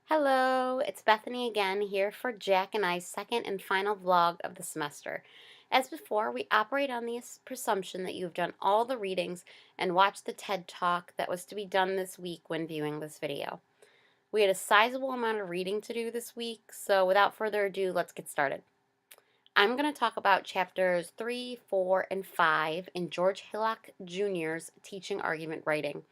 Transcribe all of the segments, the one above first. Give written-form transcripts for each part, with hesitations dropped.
Hello, it's Bethany again here for Jack and I's second and final vlog of the semester. As before, we operate on the presumption that you've done all the readings and watched the TED Talk that was to be done this week when viewing this video. We had a sizable amount of reading to do this week, so without further ado, let's get started. I'm going to talk about chapters 3, 4, and 5 in George Hillock Jr.'s Teaching Argument Writing.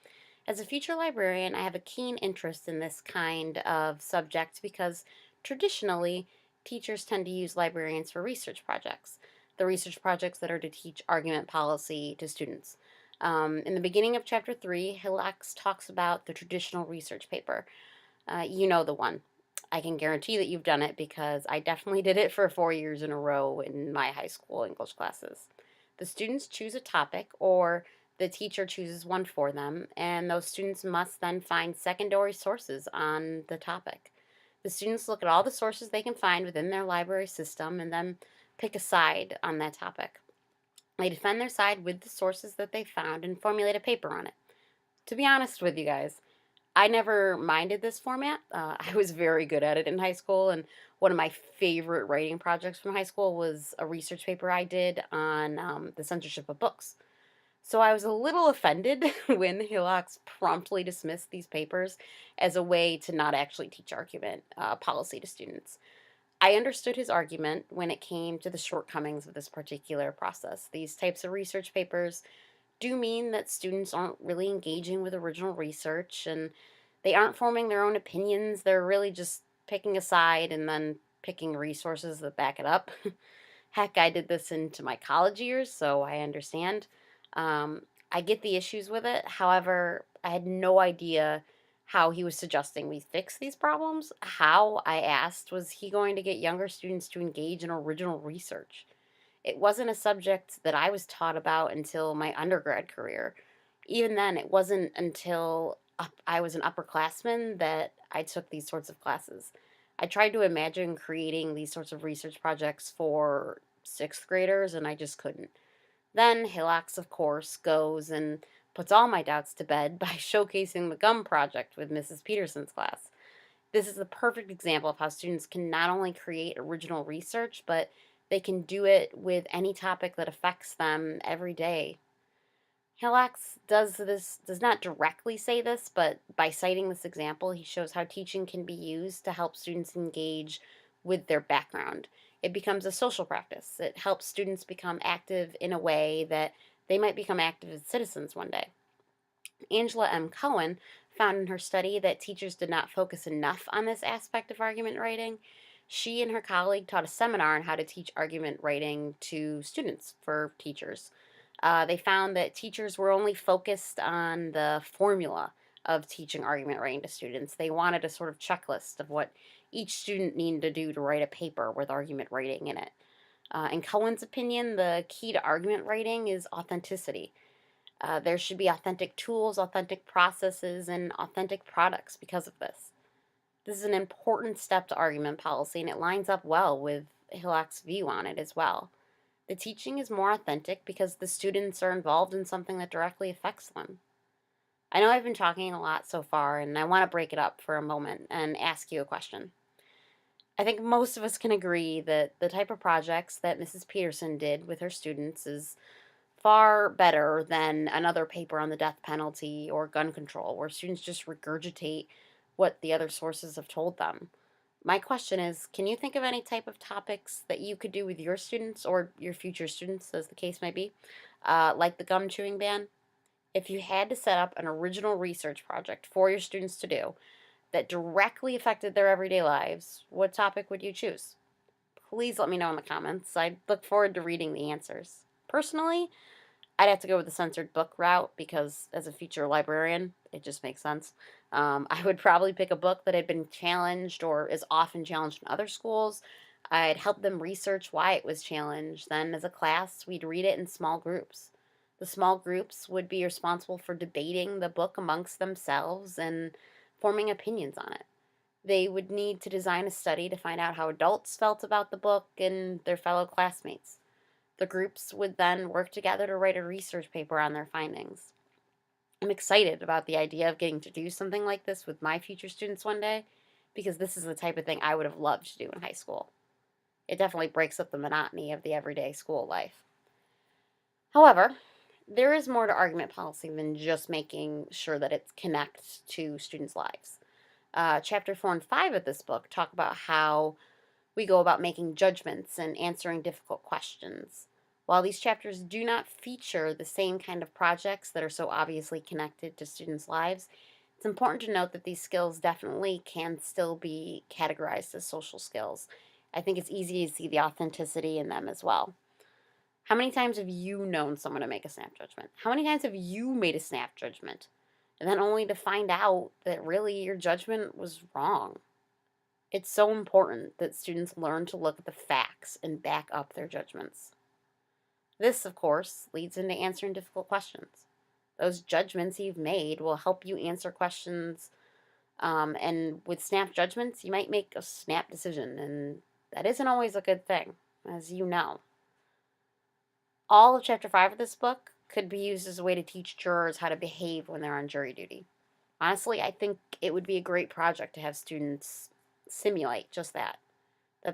As a future librarian, I have a keen interest in this kind of subject because traditionally, teachers tend to use librarians for research projects, the research projects that are to teach argument policy to students. In the beginning of chapter 3, Hillock talks about the traditional research paper. You know the one. I can guarantee that you've done it because I definitely did it for 4 years in a row in my high school English classes. The students choose a topic, or the teacher chooses one for them, and those students must then find secondary sources on the topic. The students look at all the sources they can find within their library system and then pick a side on that topic. They defend their side with the sources that they found and formulate a paper on it. To be honest with you guys, I never minded this format. I was very good at it in high school, and one of my favorite writing projects from high school was a research paper I did on the censorship of books. So I was a little offended when Hillox promptly dismissed these papers as a way to not actually teach argument policy to students. I understood his argument when it came to the shortcomings of this particular process. These types of research papers do mean that students aren't really engaging with original research and they aren't forming their own opinions. They're really just picking a side and then picking resources that back it up. Heck, I did this into my college years, so I understand. I get the issues with it. However, I had no idea how he was suggesting we fix these problems. How, I asked, was he going to get younger students to engage in original research? It wasn't a subject that I was taught about until my undergrad career. Even then, it wasn't until I was an upperclassman that I took these sorts of classes. I tried to imagine creating these sorts of research projects for sixth graders, and I just couldn't. Then Hillox, of course, goes and puts all my doubts to bed by showcasing the gum project with Mrs. Peterson's class. This is the perfect example of how students can not only create original research, but they can do it with any topic that affects them every day. Hillox does not directly say this, but by citing this example, he shows how teaching can be used to help students engage with their background. It becomes a social practice. It helps students become active in a way that they might become active as citizens one day. Angela M. Cohen found in her study that teachers did not focus enough on this aspect of argument writing. She and her colleague taught a seminar on how to teach argument writing to students for teachers. They found that teachers were only focused on the formula of teaching argument writing to students. They wanted a sort of checklist of what each student needed to do to write a paper with argument writing in it. In Cohen's opinion, the key to argument writing is authenticity. There should be authentic tools, authentic processes, and authentic products because of this. This is an important step to argument policy, and it lines up well with Hillock's view on it as well. The teaching is more authentic because the students are involved in something that directly affects them. I know I've been talking a lot so far, and I want to break it up for a moment and ask you a question. I think most of us can agree that the type of projects that Mrs. Peterson did with her students is far better than another paper on the death penalty or gun control, where students just regurgitate what the other sources have told them. My question is, can you think of any type of topics that you could do with your students or your future students, as the case may be, like the gum chewing ban? If you had to set up an original research project for your students to do that directly affected their everyday lives, what topic would you choose? Please let me know in the comments. I look forward to reading the answers. Personally, I'd have to go with the censored book route because, as a future librarian, it just makes sense. I would probably pick a book that had been challenged or is often challenged in other schools. I'd help them research why it was challenged. Then, as a class, we'd read it in small groups. The small groups would be responsible for debating the book amongst themselves and forming opinions on it. They would need to design a study to find out how adults felt about the book and their fellow classmates. The groups would then work together to write a research paper on their findings. I'm excited about the idea of getting to do something like this with my future students one day. because this is the type of thing I would have loved to do in high school. It definitely breaks up the monotony of the everyday school life. However, there is more to argument policy than just making sure that it connects to students' lives. Chapter 4 and 5 of this book talk about how we go about making judgments and answering difficult questions. While these chapters do not feature the same kind of projects that are so obviously connected to students' lives, it's important to note that these skills definitely can still be categorized as social skills. I think it's easy to see the authenticity in them as well. How many times have you known someone to make a snap judgment? How many times have you made a snap judgment and then only to find out that really your judgment was wrong? It's so important that students learn to look at the facts and back up their judgments. This, of course, leads into answering difficult questions. Those judgments you've made will help you answer questions. And with snap judgments, you might make a snap decision, and that isn't always a good thing, as you know. All of Chapter 5 of this book could be used as a way to teach jurors how to behave when they're on jury duty. Honestly, I think it would be a great project to have students simulate just that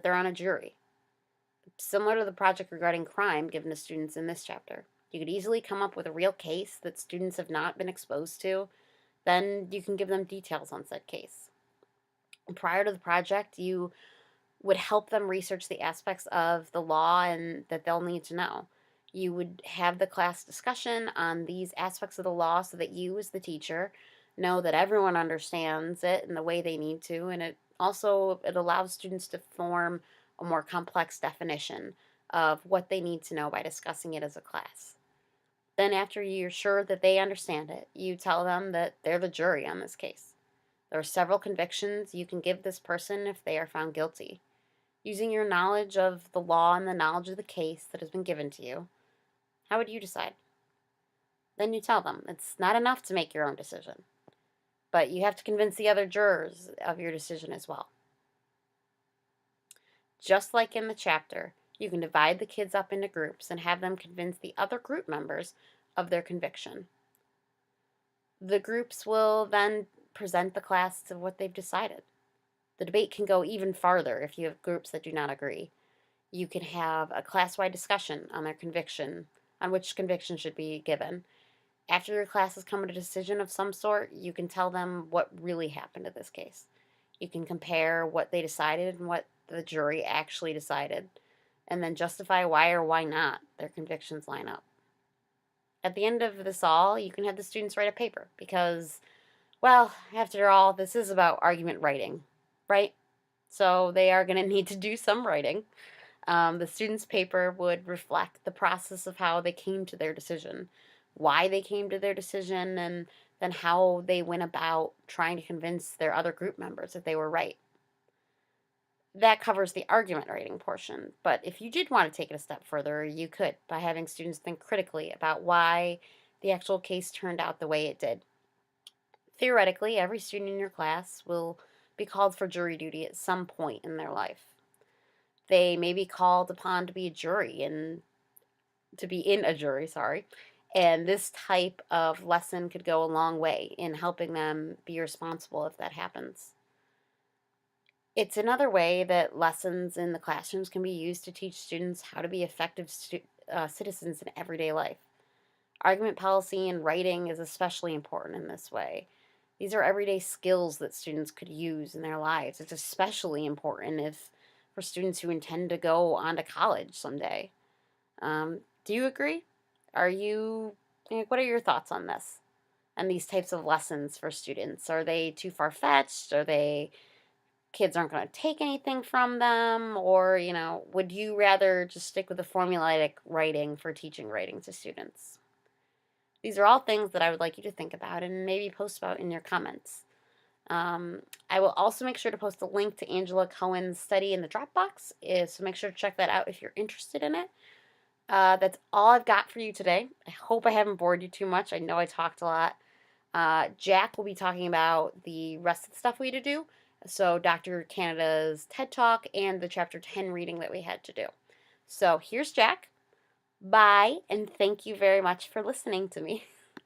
they're on a jury. Similar to the project regarding crime given to students in this chapter. You could easily come up with a real case that students have not been exposed to, then you can give them details on said case. Prior to the project, you would help them research the aspects of the law and that they'll need to know. You would have the class discussion on these aspects of the law so that you, as the teacher, know that everyone understands it in the way they need to, and it allows students to form a more complex definition of what they need to know by discussing it as a class. Then, after you're sure that they understand it, you tell them that they're the jury on this case. There are several convictions you can give this person if they are found guilty. Using your knowledge of the law and the knowledge of the case that has been given to you, how would you decide? Then you tell them it's not enough to make your own decision, but you have to convince the other jurors of your decision as well. Just like in the chapter, you can divide the kids up into groups and have them convince the other group members of their conviction. The groups will then present the class to what they've decided. The debate can go even farther if you have groups that do not agree. You can have a class-wide discussion on their conviction, on which conviction should be given. After your class has come to a decision of some sort, you can tell them what really happened in this case. You can compare what they decided and what the jury actually decided, and then justify why or why not their convictions line up. At the end of this all, you can have the students write a paper because, well, after all, this is about argument writing, right? So they are going to need to do some writing. The student's paper would reflect the process of how they came to their decision, why they came to their decision, and then how they went about trying to convince their other group members that they were right. That covers the argument writing portion, but if you did want to take it a step further, you could by having students think critically about why the actual case turned out the way it did. Theoretically, every student in your class will be called for jury duty at some point in their life. They may be called upon to be a jury and to be in a jury, sorry. And this type of lesson could go a long way in helping them be responsible if that happens. It's another way that lessons in the classrooms can be used to teach students how to be effective citizens in everyday life. Argument policy and writing is especially important in this way. These are everyday skills that students could use in their lives. It's especially important if for students who intend to go on to college someday. Do you agree? What are your thoughts on this? And these types of lessons for students? Are they too far-fetched? Kids aren't going to take anything from them? Or, would you rather just stick with the formulaic writing for teaching writing to students? These are all things that I would like you to think about and maybe post about in your comments. I will also make sure to post a link to Angela Cohen's study in the Dropbox, so make sure to check that out if you're interested in it. That's all I've got for you today. I hope I haven't bored you too much. I know I talked a lot. Jack will be talking about the rest of the stuff we had to do. So Dr. Canada's TED Talk and the Chapter 10 reading that we had to do. So here's Jack. Bye, and thank you very much for listening to me.